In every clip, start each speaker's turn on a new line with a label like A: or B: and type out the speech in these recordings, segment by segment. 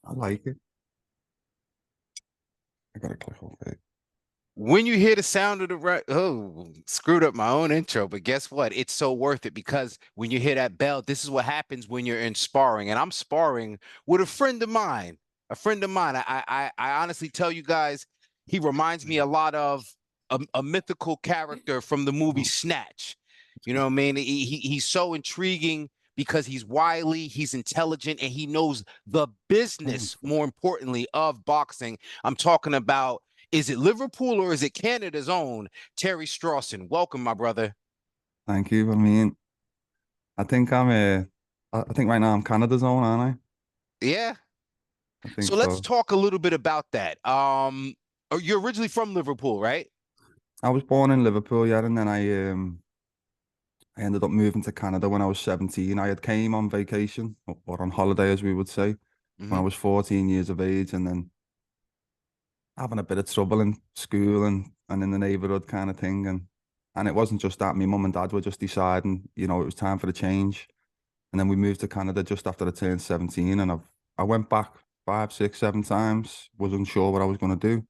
A: I like it. I gotta click OK.
B: When you hear the sound of the oh, screwed up my own intro, but guess what? It's so worth it because when you hear that bell, this is what happens when you're in sparring. And I'm sparring with a friend of mine. A friend of mine. I honestly tell you guys, he reminds me a lot of a mythical character from the movie Snatch. You know what I mean? He's so intriguing because he's wily, he's intelligent, and he knows the business, more importantly, of boxing. I'm talking about, is it Liverpool or is it Canada's own Terry Strawson? Welcome, my brother.
A: Thank you. I mean, I think I'm I think right now I'm Canada's own, aren't
B: Yeah.
A: I? I think
B: So let's
A: so.
B: talk a little bit about that. You're originally from Liverpool, right?
A: I was born in Liverpool, yeah, and then I ended up moving to Canada when I was 17. I had came on vacation or on holiday, as we would say, when I
B: Hmm.
A: was 14 years of age, and then having a bit of trouble in school and in the neighborhood kind of thing. And it wasn't just that. My mum and dad were just deciding, it was time for a change. And then we moved to Canada just after I turned 17. And I went back five, six, seven times, was unsure what I was going to do.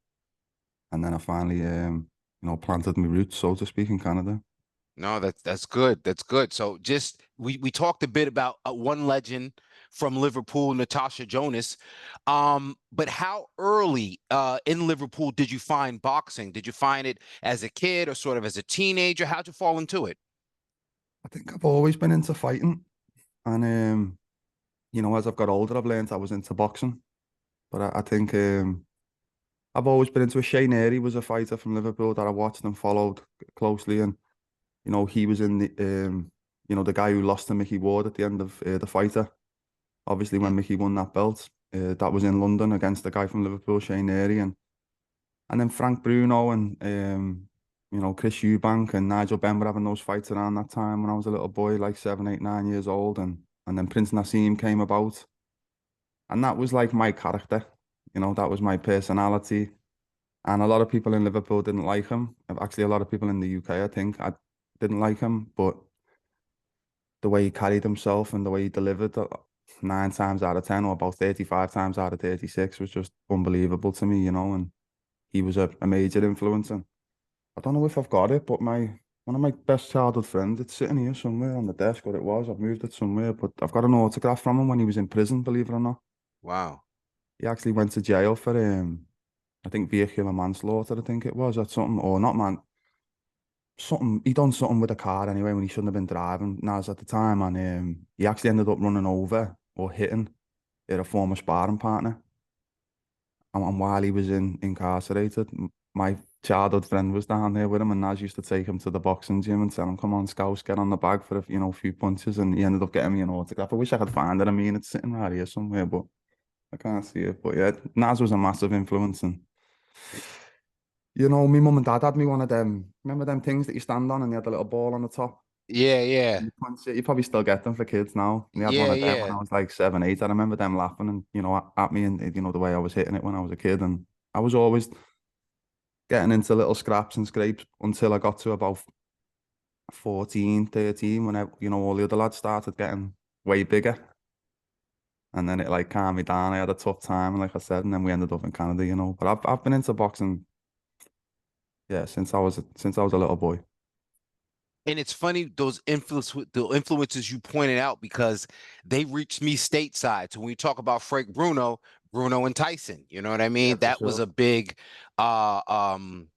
A: And then I finally, planted my roots, so to speak, in Canada.
B: No, that's good. That's good. So just we talked a bit about one legend from Liverpool, Natasha Jonas. But how early in Liverpool did you find boxing? Did you find it as a kid or sort of as a teenager? How'd you fall into it?
A: I think I've always been into fighting. And, as I've got older, I've learned I was into boxing. But I think I've always been into it. Shane Airy was a fighter from Liverpool that I watched and followed closely. And he was in the guy who lost to Mickey Ward at the end of the fighter. Obviously, when Mickey won that belt, that was in London against the guy from Liverpool, Shane Airy, and then Frank Bruno and Chris Eubank and Nigel Benn were having those fights around that time when I was a little boy, like 7, 8, 9 years old, and then Prince Nassim came about, and that was like my character, that was my personality. And a lot of people in Liverpool didn't like him. Actually, a lot of people in the UK, I think, I didn't like him. But the way he carried himself and the way he delivered, 9 times out of 10, or about 35 times out of 36, was just unbelievable to me, And he was a major influence. And I don't know if I've got it, but one of my best childhood friends, it's sitting here somewhere on the desk, or it was. I've moved it somewhere, but I've got an autograph from him when he was in prison, believe it or not.
B: Wow.
A: He actually went to jail for I think vehicular manslaughter, I think it was, or something, or not man, something. He done something with a car anyway when he shouldn't have been driving. Nas at the time, and he actually ended up running over or hitting a former sparring partner. And while he was incarcerated, my childhood friend was down there with him, and Naz used to take him to the boxing gym and tell him, "Come on, Scouse, get on the bag for a few punches." And he ended up getting me an autograph. I wish I could find it. I mean, it's sitting right here somewhere, but I can't see it. But yeah, Naz was a massive influence, and my mum and dad had me one of them. Remember them things that you stand on and they had a little ball on the top?
B: Yeah, yeah.
A: You punch it. You probably still get them for kids now. And they had one
B: Yeah,
A: of them when
B: yeah.
A: I was like 7, 8. I remember them laughing and at me and the way I was hitting it when I was a kid. And I was always getting into little scraps and scrapes until I got to about 14, 13 when all the other lads started getting way bigger. And then it like calmed me down. I had a tough time, like I said, and then we ended up in Canada. But I've been into boxing, yeah, since I was a little boy.
B: And it's funny the influences you pointed out because they reached me stateside. So when we talk about Frank Bruno, Bruno and Tyson, you know what I
A: Yeah,
B: mean?
A: for
B: That was
A: sure.
B: a big uh um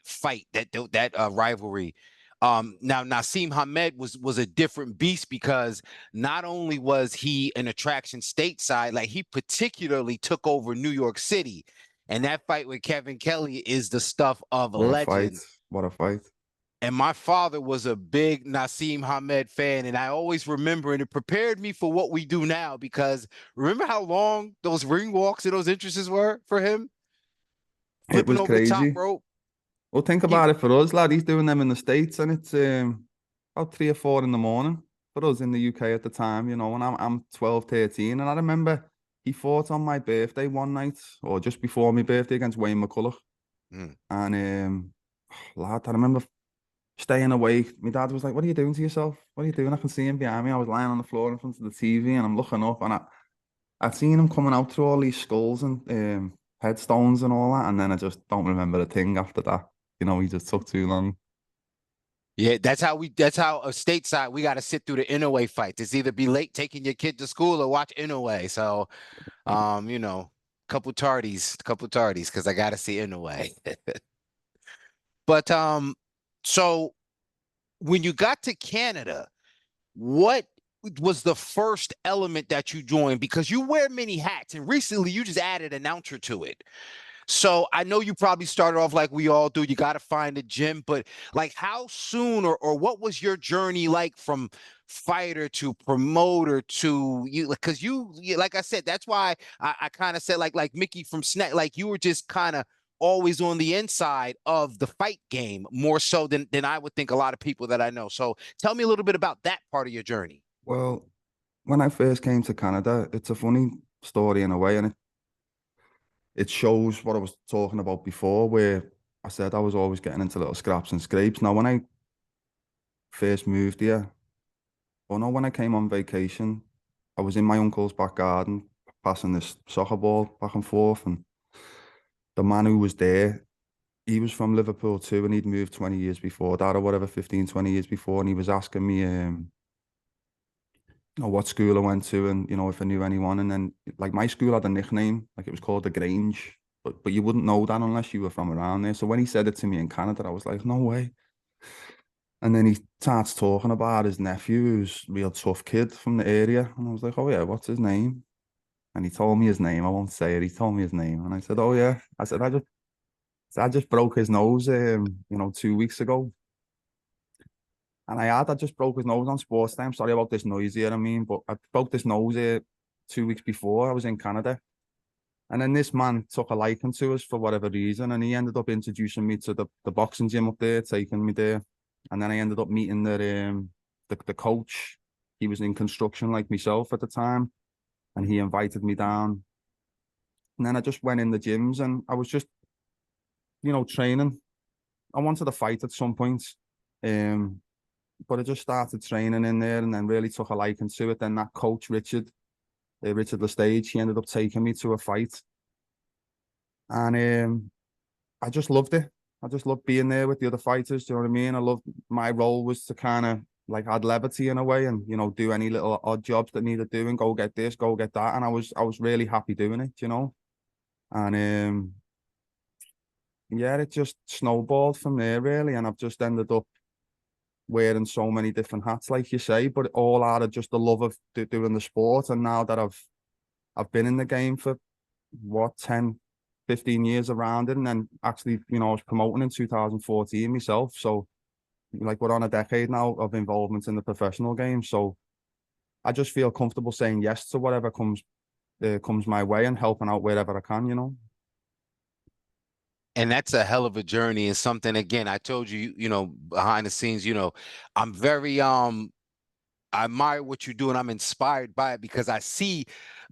B: fight, that rivalry. Now Naseem Hamed was a different beast because not only was he an attraction stateside, like he particularly took over New York City. And that fight with Kevin Kelly is the stuff of
A: What a fight.
B: legend.
A: What a fight.
B: And my father was a big Naseem Hamed fan, and I always remember, and it prepared me for what we do now because remember how long those ring walks and those entrances were for him,
A: It
B: flipping
A: was
B: over the top
A: crazy.
B: rope.
A: Well, think
B: He,
A: about it for us, lad. He's doing them in the States and it's about 3 or 4 in the morning for us in the UK at the time, and I'm 12, 13. And I remember he fought on my birthday one night or just before my birthday against Wayne McCulloch.
B: mm,
A: And lad, I remember staying awake. My dad was like, "What are you doing to yourself? What are you doing?" I can see him behind me. I was lying on the floor in front of the TV and I'm looking up and I'd seen him coming out through all these skulls and headstones and all that, and then I just don't remember a thing after that. You know, he just took too long.
B: Yeah, that's how stateside we got to sit through the Inoue fights. It's either be late taking your kid to school or watch Inoue. So, you know, couple tardies, because I got to see Inoue. But so when you got to Canada, what was the first element that you joined? Because you wear many hats, and recently you just added announcer to it. So I know you probably started off like we all do. You got to find a gym, but like how soon or what was your journey like from fighter to promoter to you? Because like I said, that's why I kind of said like Mickey from Snack, like you were just kind of always on the inside of the fight game more so than I would think a lot of people that I know. So tell me a little bit about that part of your journey.
A: Well, when I first came to Canada, it's a funny story in a way, and it shows what I was talking about before, where I said I was always getting into little scraps and scrapes. Now, when I first moved here, or no, when I came on vacation, I was in my uncle's back garden passing this soccer ball back and forth, and the man who was there, he was from Liverpool too, and he'd moved 20 years before that, or whatever, 15, 20 years before, and he was asking me, you know, what school I went to, and you know, if I knew anyone. And then like my school had a nickname, like it was called the Grange, but you wouldn't know that unless you were from around there. So when he said it to me in Canada, I was like, no way. And then he starts talking about his nephew, who's a real tough kid from the area, and I was like, oh yeah, what's his name? And he told me his name. I won't say it. He told me his name, and I said, oh yeah. I said, I just broke his nose, you know, 2 weeks ago. And I just broke his nose on sports time. Sorry about this noise here, I mean, but I broke this nose here 2 weeks before I was in Canada. And then this man took a liking to us for whatever reason, and he ended up introducing me to the boxing gym up there, taking me there. And then I ended up meeting the coach. He was in construction like myself at the time, and he invited me down. And then I just went in the gyms, and I was just, you know, training. I wanted to fight at some point. But I just started training in there and then really took a liking to it. Then that coach, Richard Lestage, he ended up taking me to a fight. And I just loved it. I just loved being there with the other fighters. Do you know what I mean? I loved, my role was to kind of like add levity in a way and, you know, do any little odd jobs that needed doing, go get this, go get that. And I was really happy doing it, you know? And yeah, it just snowballed from there really. And I've just ended up wearing so many different hats, like you say, but all out of just the love of doing the sport. And now that I've been in the game for what, 10, 15 years around it, and then actually, you know, I was promoting in 2014 myself. So like we're on a decade now of involvement in the professional game. So I just feel comfortable saying yes to whatever comes my way and helping out wherever I can, you know.
B: And that's a hell of a journey and something, again, I told you, you know, behind the scenes, you know, I'm very I admire what you do and I'm inspired by it because I see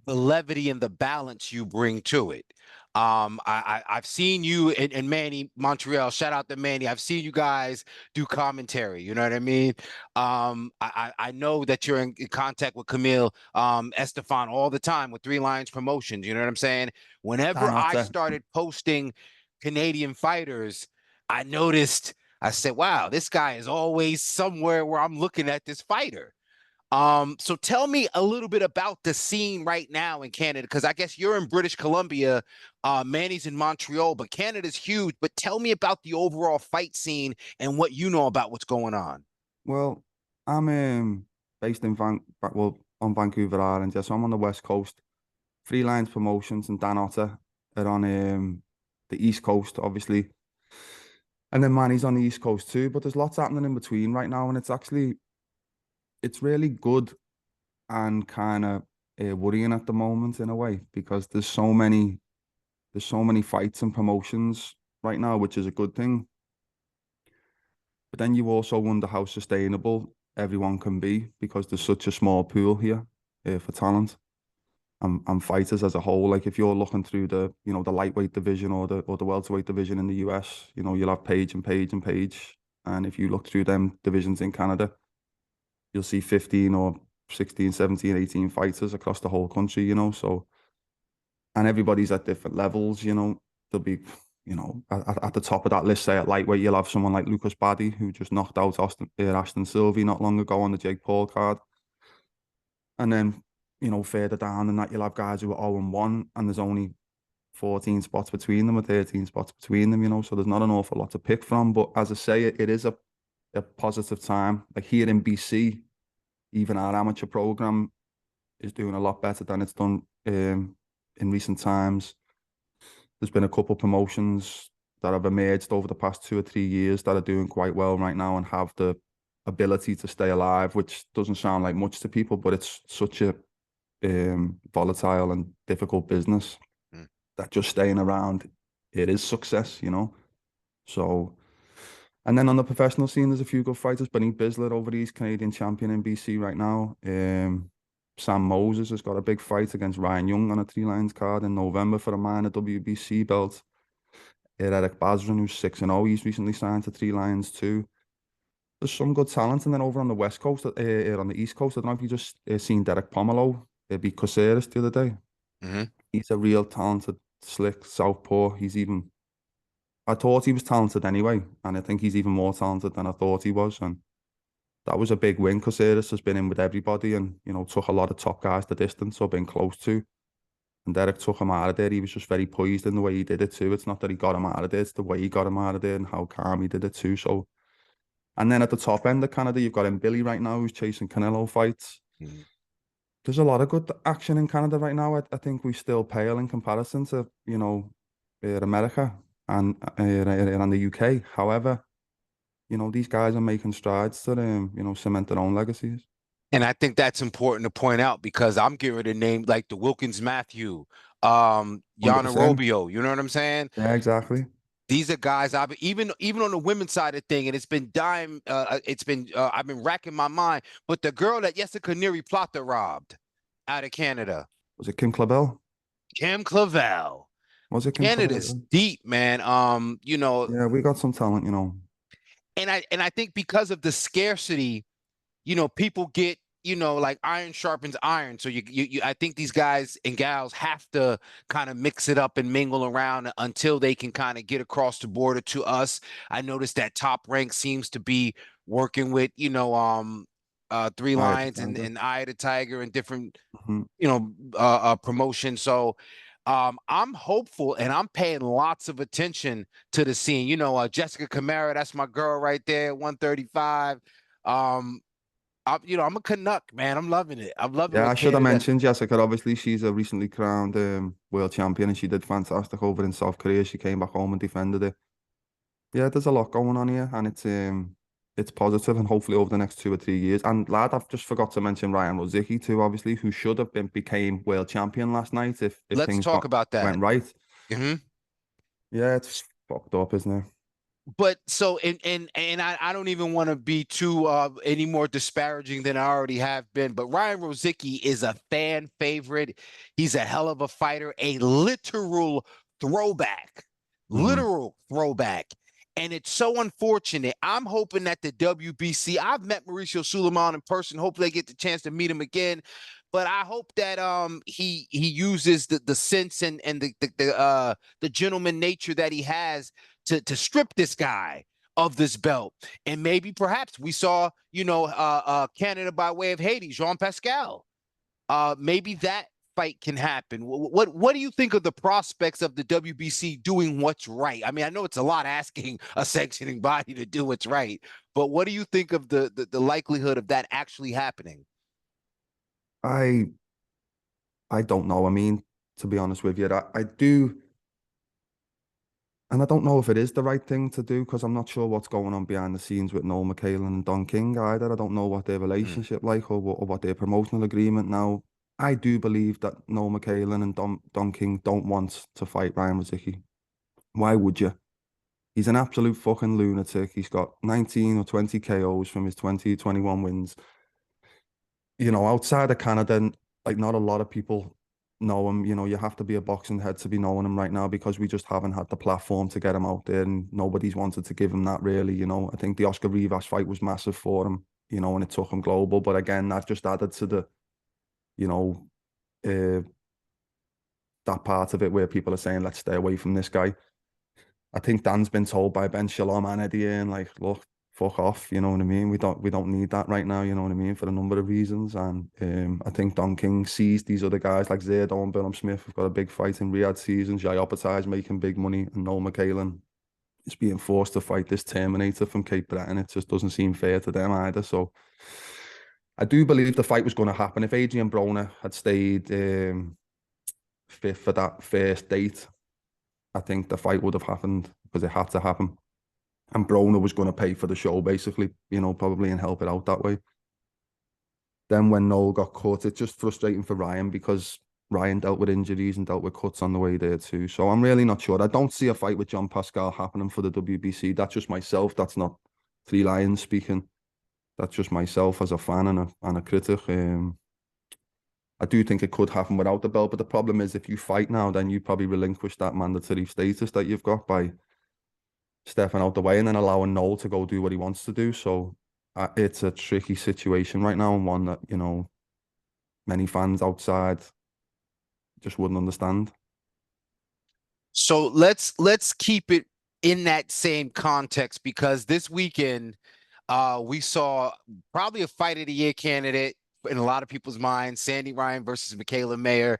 B: the levity and the balance you bring to it. I've seen you and Manny Montreal. Shout out to Manny. I've seen you guys do commentary. You know what I mean? I know that you're in contact with Camille Estefan all the time with Three Lions Promotions. You know what I'm saying? Whenever
A: Dan
B: I
A: Otter.
B: started posting Canadian fighters, I noticed. I said, "Wow, this guy is always somewhere where I'm looking at this fighter." So tell me a little bit about the scene right now in Canada, because I guess you're in British Columbia, Manny's in Montreal, but Canada's huge. But tell me about the overall fight scene and what you know about what's going on.
A: Well, I'm based in on Vancouver Island, yeah, so I'm on the west coast. Three Lions Promotions and Dan Otter are on the east coast, obviously. And then Manny's on the east coast too, but there's lots happening in between right now, and it's really good and kind of worrying at the moment in a way because there's so many fights and promotions right now, which is a good thing. But then you also wonder how sustainable everyone can be because there's such a small pool here for talent and fighters as a whole. Like if you're looking through the lightweight division or the welterweight division in the US, you'll have Page and Page and Page. And if you look through them divisions in Canada, you'll see 15 or 16, 17, 18 fighters across the whole country, you know, so, and everybody's at different levels, you know. There'll be, you know, at the top of that list, say at lightweight, you'll have someone like Lucas Baddy, who just knocked out Ashton Sylvie not long ago on the Jake Paul card. And then, you know, further down than that, you'll have guys who are 0-1, and there's only 14 spots between them or 13 spots between them, you know, so there's not an awful lot to pick from. But as I say, it is a positive time. Like here in BC, even our amateur program is doing a lot better than it's done in recent times. There's been a couple of promotions that have emerged over the past 2 or 3 years that are doing quite well right now and have the ability to stay alive, which doesn't sound like much to people, but it's such a volatile and difficult business that just staying around, it is success, you know. So, and then on the professional scene, there's a few good fighters. Benny Bisler over East, Canadian champion in BC right now. Sam Moses has got a big fight against Ryan Young on a 3 Lions card in November for a minor WBC belt. Eric Bazran, who's 6-0, he's recently signed to 3 Lions too. There's some good talent. And then over on the West Coast, on the East Coast, I don't know if you just seen Derek Pomelo beat Caceres the other day. He's a real talented, slick southpaw. I thought he was talented anyway, and I think he's even more talented than I thought he was. And that was a big win. Caceres has been in with everybody and, you know, took a lot of top guys the distance or been close to. And Derek took him out of there. He was just very poised in the way he did it too. It's not that he got him out of there, it's the way he got him out of there and how calm he did it too. So, and then at the top end of Canada, you've got him Billy right now, who's chasing Canelo fights. There's a lot of good action in Canada right now. I think we still pale in comparison to, you know, America and the UK. However, you know, these guys are making strides to, you know, cement their own legacies.
B: And I think that's important to point out because I'm giving a name like the Wilkins Matthew, Yana
A: 100%.
B: Robio. You know what I'm saying?
A: Yeah, exactly.
B: These are guys I've even on the women's side of thing, and it's been I've been racking my mind. But the girl that Jessica Neri Plata robbed out of Canada.
A: Was it Kim Clavel?
B: Kim Clavel.
A: Was it Kim
B: Canada's
A: Clavel?
B: deep, man. You know.
A: Yeah, we got some talent, you know.
B: And I think because of the scarcity, you know, people get, you know, like iron sharpens iron. So I think these guys and gals have to kind of mix it up and mingle around until they can kind of get across the border to us. I noticed that Top Rank seems to be working with, you know, 3 Lions and Eye of the Tiger and different, you know, promotions. So I'm hopeful and I'm paying lots of attention to the scene. You know, Jessica Camara, that's my girl right there, 135. You know, I'm a Canuck, man. I'm loving it. I'm loving
A: Yeah, I should have
B: Canada.
A: mentioned Jessica. Obviously, she's a recently crowned world champion, and she did fantastic over in South Korea. She came back home and defended it. Yeah, there's a lot going on here, and it's positive, and hopefully over the next 2 or 3 years. And lad, I've just forgot to mention Ryan Rozicki too, obviously, who should have became world champion last night if
B: Let's
A: things
B: talk about that.
A: went right. Yeah, it's fucked up, isn't it?
B: But so and I don't even want to be too any more disparaging than I already have been, but Ryan Rozicki is a fan favorite. He's a hell of a fighter, a literal throwback. Literal throwback. And it's so unfortunate. I'm hoping that the WBC, I've met Mauricio Suleiman in person. Hopefully I get the chance to meet him again. But I hope that he uses the sense and the gentleman nature that he has to strip this guy of this belt. And maybe perhaps we saw, you know, Canada by way of Haiti, Jean Pascal. Maybe that fight can happen. What do you think of the prospects of the WBC doing what's right? I mean, I know it's a lot asking a sanctioning body to do what's right, but what do you think of the likelihood of that actually happening?
A: I don't know. I mean, to be honest with you, I do. And I don't know if it is the right thing to do because I'm not sure what's going on behind the scenes with Noel McHale and Don King either. I don't know what their relationship like or what their promotional agreement now. I do believe that Noel McHale and Don King don't want to fight Ryan Rozicki. Why would you? He's an absolute fucking lunatic. He's got 19 or 20 KOs from his 21 wins. You know, outside of Canada, like not a lot of people know him. You know, you have to be a boxing head to be knowing him right now because we just haven't had the platform to get him out there and nobody's wanted to give him that really, you know. I think the Oscar Rivas fight was massive for him. you know, and it took him global. But again, that just added to the, you know, that part of it where people are saying, let's stay away from this guy. I think Dan's been told by Ben Shalom and Eddie Hearn, like, look, fuck off, you know what I mean? We don't need that right now, you know what I mean, for a number of reasons. And I think Don King sees these other guys like Zerdo and Billum Smith have got a big fight in Riyadh season. Jai Opatai's making big money, and Noel McKalen is being forced to fight this Terminator from Cape Breton. It just doesn't seem fair to them either. So I do believe the fight was going to happen. If Adrian Broner had stayed fifth for that first date, I think the fight would have happened because it had to happen. And Broner was going to pay for the show, basically, you know, probably, and help it out that way. Then when Noel got cut, it's just frustrating for Ryan because Ryan dealt with injuries and dealt with cuts on the way there too. So I'm really not sure. I don't see a fight with John Pascal happening for the WBC. That's just myself. That's not Three Lions speaking. That's just myself as a fan and a critic. I do think it could happen without the belt, but the problem is if you fight now, then you probably relinquish that mandatory status that you've got by stepping out the way and then allowing Noel to go do what he wants to do. So it's a tricky situation right now, and one that, you know, many fans outside just wouldn't understand.
B: So let's keep it in that same context, because this weekend we saw probably a fight of the year candidate in a lot of people's minds, Sandy Ryan versus Mikaela Mayer.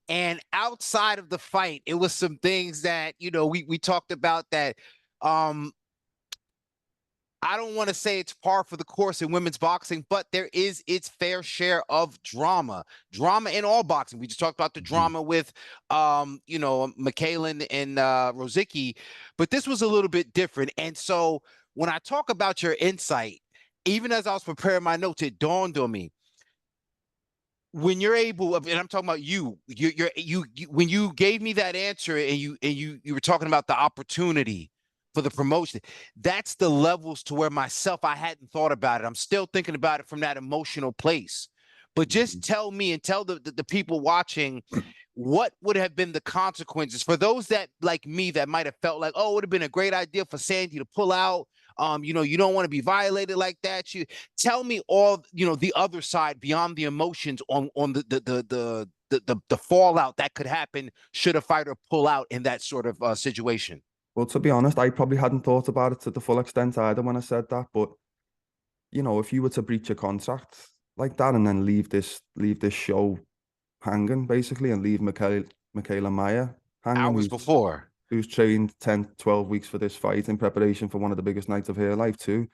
B: And outside of the fight, it was some things that, you know, we talked about that I don't want to say it's par for the course in women's boxing, but there is its fair share of drama in all boxing. We just talked about the drama with, you know, Mikaela and Rosicky, but this was a little bit different. And so when I talk about your insight, even as I was preparing my notes, it dawned on me. When you're able, and I'm talking about you when you gave me that answer and you were talking about the opportunity for the promotion, that's the levels to where myself, I hadn't thought about it. I'm still thinking about it from that emotional place. But just tell me and tell the people watching, what would have been the consequences for those that, like me, that might have felt like, oh, it would have been a great idea for Sandy to pull out. You know, you don't want to be violated like that. You tell me all, you know, the other side beyond the emotions on the fallout that could happen should a fighter pull out in that sort of situation.
A: Well, to be honest, I probably hadn't thought about it to the full extent either when I said that. But, you know, if you were to breach a contract like that and then leave this show hanging, basically, and leave Mikaela Mayer hanging,
B: Hours before,
A: who's trained 10, 12 weeks for this fight in preparation for one of the biggest nights of her life too,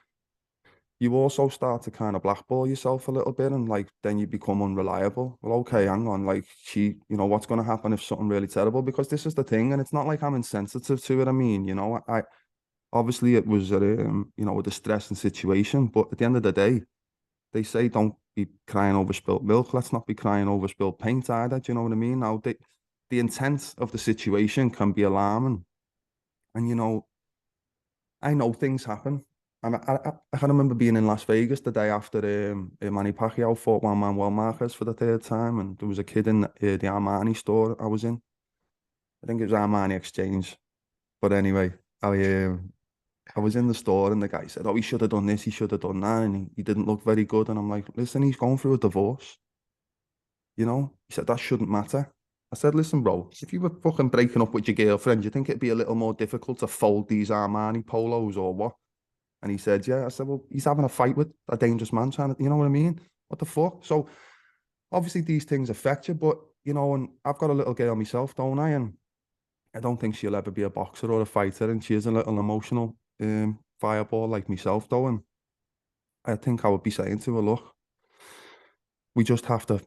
A: you also start to kind of blackball yourself a little bit, and like then you become unreliable. Well, okay, hang on, like you know, what's going to happen if something really terrible? Because this is the thing, and it's not like I'm insensitive to it. I mean, you know, I obviously it was you know, a distressing situation, but at the end of the day, they say don't be crying over spilt milk. Let's not be crying over spilt paint either. Do you know what I mean? Now, the intent of the situation can be alarming, and you know, I know things happen. And I can remember being in Las Vegas the day after Manny Pacquiao fought Juan Manuel Marquez for the third time, and there was a kid in the Armani store I was in. I think it was Armani Exchange. But anyway, I was in the store and the guy said, oh, he should have done this, he should have done that, and he didn't look very good. And I'm like, listen, he's going through a divorce. You know? He said, that shouldn't matter. I said, listen, bro, if you were fucking breaking up with your girlfriend, you think it'd be a little more difficult to fold these Armani polos or what? And he said, yeah. I said, well, he's having a fight with a dangerous man trying to, you know what I mean? What the fuck? So obviously these things affect you, but, you know, and I've got a little girl myself, don't I? And I don't think she'll ever be a boxer or a fighter. And she is a little emotional fireball like myself, though. And I think I would be saying to her, look, we just have to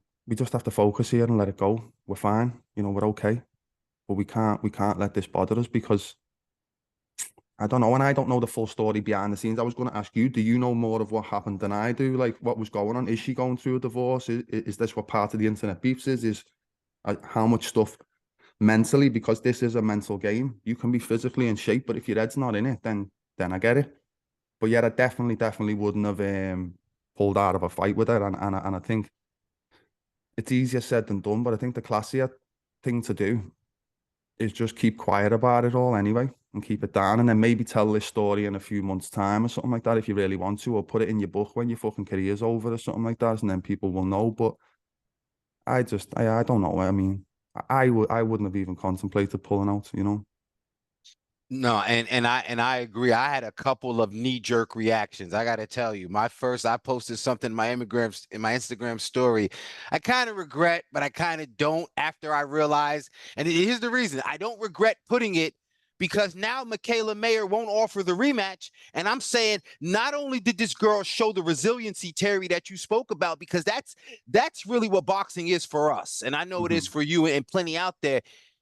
A: focus here and let it go. We're fine. You know, we're okay. But we can't let this bother us, because I don't know, and I don't know the full story behind the scenes. I was going to ask you, do you know more of what happened than I do? Like, what was going on? Is she going through a divorce? Is this what part of the internet beefs is? How much stuff mentally, because this is a mental game. You can be physically in shape, but if your head's not in it, then I get it. But yeah, I definitely wouldn't have pulled out of a fight with her. And I think it's easier said than done, but I think the classier thing to do is just keep quiet about it all anyway, and keep it down, and then maybe tell this story in a few months' time or something like that if you really want to, or put it in your book when your fucking career's over or something like that, and then people will know. But I don't know. I mean, I wouldn't have even contemplated pulling out, you know.
B: No, and I agree. I had a couple of knee-jerk reactions. I gotta tell you, I posted something in my Instagram story. I kind of regret, but I kind of don't after I realized. And here's the reason: I don't regret putting it because now Mikaela Mayer won't offer the rematch. And I'm saying, not only did this girl show the resiliency, Terry, that you spoke about, because that's really what boxing is for us, and I know it is for you and plenty out there.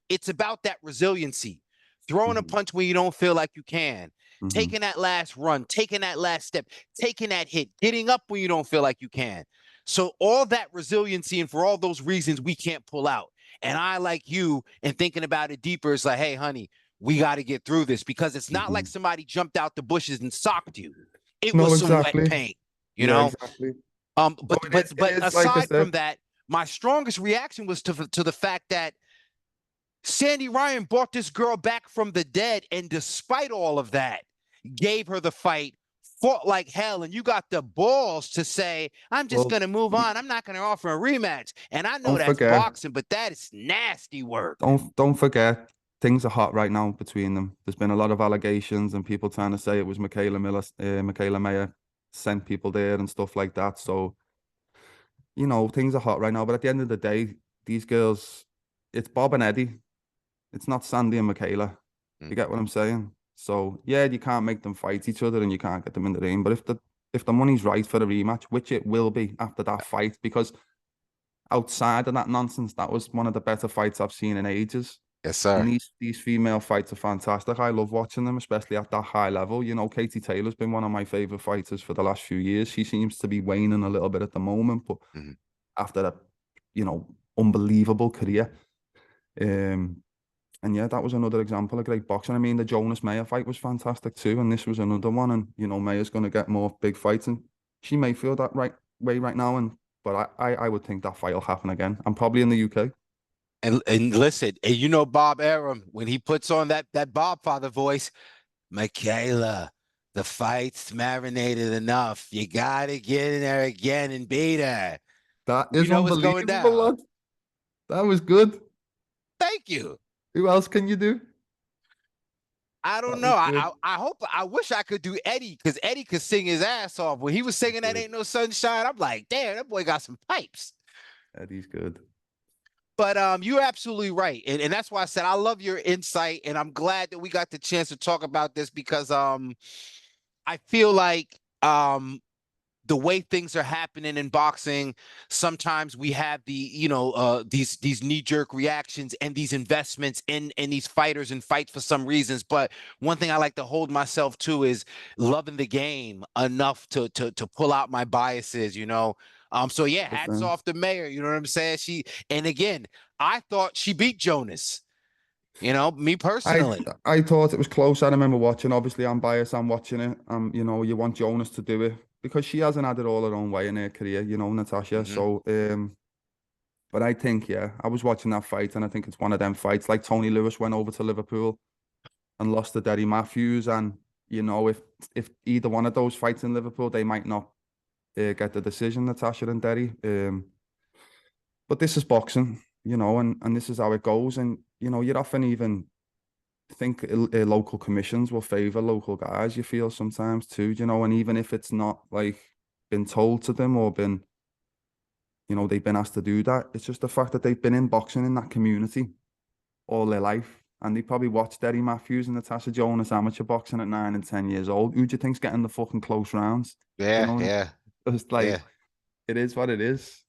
B: It's about that resiliency. Throwing a punch when you don't feel like you can, taking that last run, taking that last step, taking that hit, getting up when you don't feel like you can. So all that resiliency, and for all those reasons, we can't pull out. And I, like you, and thinking about it deeper, it's like, hey, honey, we got to get through this, because it's not like somebody jumped out the bushes and socked you. It
A: No,
B: was some wet
A: exactly.
B: paint, you
A: Yeah,
B: know?
A: exactly.
B: But
A: it is like I
B: aside
A: said.
B: from that, my strongest reaction was to the fact that Sandy Ryan brought this girl back from the dead, and despite all of that, gave her the fight, fought like hell, and you got the balls to say, I'm just
A: Well,
B: going to move on. I'm not going to offer a rematch. And I know
A: don't
B: that's
A: forget,
B: boxing, but that is nasty work.
A: don't forget, things are hot right now between them. There's been a lot of allegations and people trying to say it was Mikaela Mayer sent people there and stuff like that. So, you know, things are hot right now. But at the end of the day, these girls, it's Bob and Eddie. It's not Sandy and Mikaela. You get what I'm saying? So yeah, you can't make them fight each other and you can't get them in the ring. But if the money's right for a rematch, which it will be after that fight, because outside of that nonsense, that was one of the better fights I've seen in ages.
B: Yes,
A: And
B: sir.
A: these female fights are fantastic. I love watching them, especially at that high level. You know, Katie Taylor's been one of my favorite fighters for the last few years. She seems to be waning a little bit at the moment, but after a, you know, unbelievable career. And yeah, that was another example of great boxing. I mean, the Jonas Mayer fight was fantastic too, and this was another one. And you know, Mayer's going to get more big fights, and she may feel that way right now. And but I would think that fight will happen again. I'm probably in the UK.
B: And listen, and you know Bob Arum, when he puts on that Bob Father voice, Mikaela, the fight's marinated enough. You gotta get in there again and beat her.
A: That
B: You
A: is
B: know what's going
A: unbelievable,
B: down.
A: lad. That was good.
B: Thank you.
A: Who else can you do?
B: I don't
A: That
B: know.
A: was good.
B: I wish I could do Eddie, because Eddie could sing his ass off. When he was singing That
A: Good.
B: Ain't No Sunshine, I'm like, damn, that boy got some pipes.
A: Eddie's good.
B: But you're absolutely right. And that's why I said I love your insight, and I'm glad that we got the chance to talk about this, because I feel like the way things are happening in boxing, sometimes we have these knee-jerk reactions and these investments in these fighters and fights for some reasons. But one thing I like to hold myself to is loving the game enough to pull out my biases, you know. So yeah, hats
A: 100%.
B: off to Mayer, you know what I'm saying? And again, I thought she beat Jonas, you know, me
A: I
B: personally.
A: I thought it was close. I remember watching. Obviously, I'm biased. I'm watching it. You know, you want Jonas to do it because she hasn't had it all her own way in her career. You know, Natasha. So, but I think, yeah, I was watching that fight, and I think it's one of them fights. Like Tony Lewis went over to Liverpool and lost to Derry Matthews, and you know, if either one of those fights in Liverpool, they might not get the decision, Natasha and Derry. But this is boxing, you know, and this is how it goes. And you know, you'd often even think local commissions will favour local guys. You feel sometimes too, you know, and even if it's not like been told to them or been, you know, they've been asked to do that. It's just the fact that they've been in boxing in that community all their life. And they probably watched Derry Matthews and Natasha Jonas amateur boxing at 9 and 10 years old. Who do you think's getting the fucking close rounds? You
B: Yeah,
A: know,
B: yeah,
A: it's
B: yeah.
A: like, it is what it is.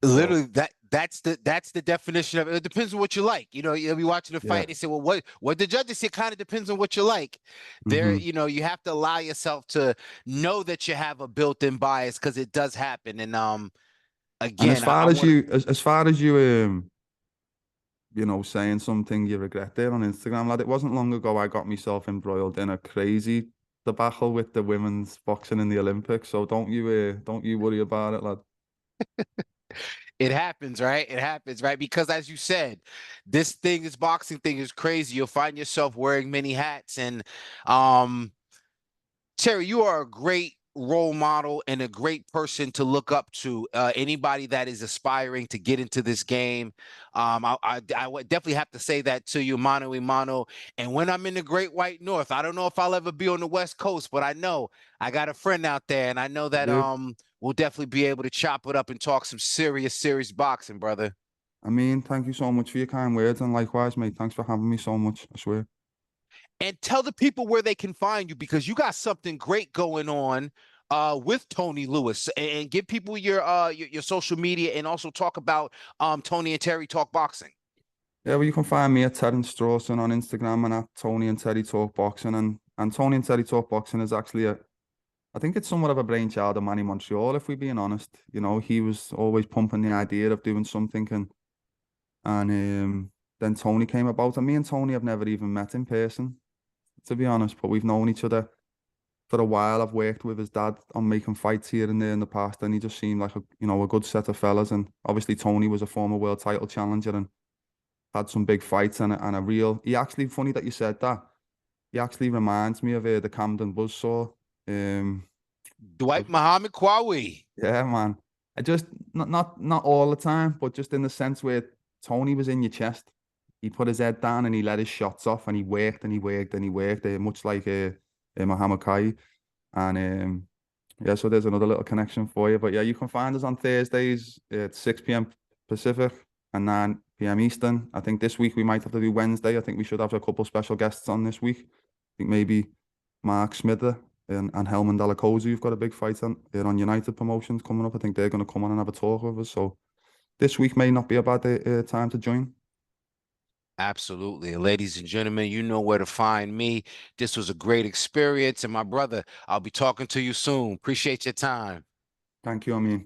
A: So,
B: Literally, that's the definition of it. It depends on what you like. You know, you'll be watching a
A: yeah.
B: fight. They say, well, what the judges say kind of depends on what you like. There,
A: Hmm.
B: you know, you have to allow yourself to know that you have a built-in bias, because it does happen. And
A: And as
B: again, I
A: far as
B: want to.
A: you, as far as you know, saying something you regret there on Instagram, lad. It wasn't long ago I got myself embroiled in a crazy debacle with the women's boxing in the Olympics. So don't you worry about it, lad.
B: It happens, right? It happens, right? Because as you said, this boxing thing is crazy. You'll find yourself wearing many hats. And um, Terry, you are a great role model and a great person to look up to. Anybody that is aspiring to get into this game, I would definitely have to say that to you, mano a mano. And when I'm in the Great White North, I don't know if I'll ever be on the West Coast, but I know I got a friend out there, and I know
A: You
B: that
A: do.
B: we'll definitely be able to chop it up and talk some serious boxing, brother.
A: I mean, thank you so much for your kind words, and likewise, mate. Thanks for having me so much. I swear.
B: And tell the people where they can find you, because you got something great going on with Tony Lewis, and give people your social media, and also talk about Tony and Terry Talk Boxing.
A: Yeah, well, you can find me at Terence Strawson on Instagram and at Tony and Terry Talk Boxing. And Tony and Terry Talk Boxing is actually I think it's somewhat of a brainchild of Manny Montreal, if we're being honest. You know, he was always pumping the idea of doing something, and then Tony came about. And me and Tony have never even met in person, to be honest, but we've known each other for a while. I've worked with his dad on making fights here and there in the past, and he just seemed like a good set of fellas. And obviously Tony was a former world title challenger and had some big fights and a real. He actually, funny that you said that. He actually reminds me of the Camden Buzzsaw.
B: Dwight Muhammad Kwawi.
A: Yeah, man. I just not all the time, but just in the sense where Tony was in your chest. He put his head down and he let his shots off, and he worked and he worked and he worked, much like Muhammad Kai. And yeah, so there's another little connection for you. But yeah, you can find us on Thursdays at 6 p.m. Pacific and 9 p.m. Eastern. I think this week we might have to do Wednesday. I think we should have a couple special guests on this week. I think maybe Mark Smither and Helman Delacoza, who've got a big fight on United Promotions coming up. I think they're going to come on and have a talk with us. So this week may not be a bad time to join.
B: Absolutely. Ladies and gentlemen, you know where to find me. This was a great experience. And my brother, I'll be talking to you soon. Appreciate your time.
A: Thank you, Amin.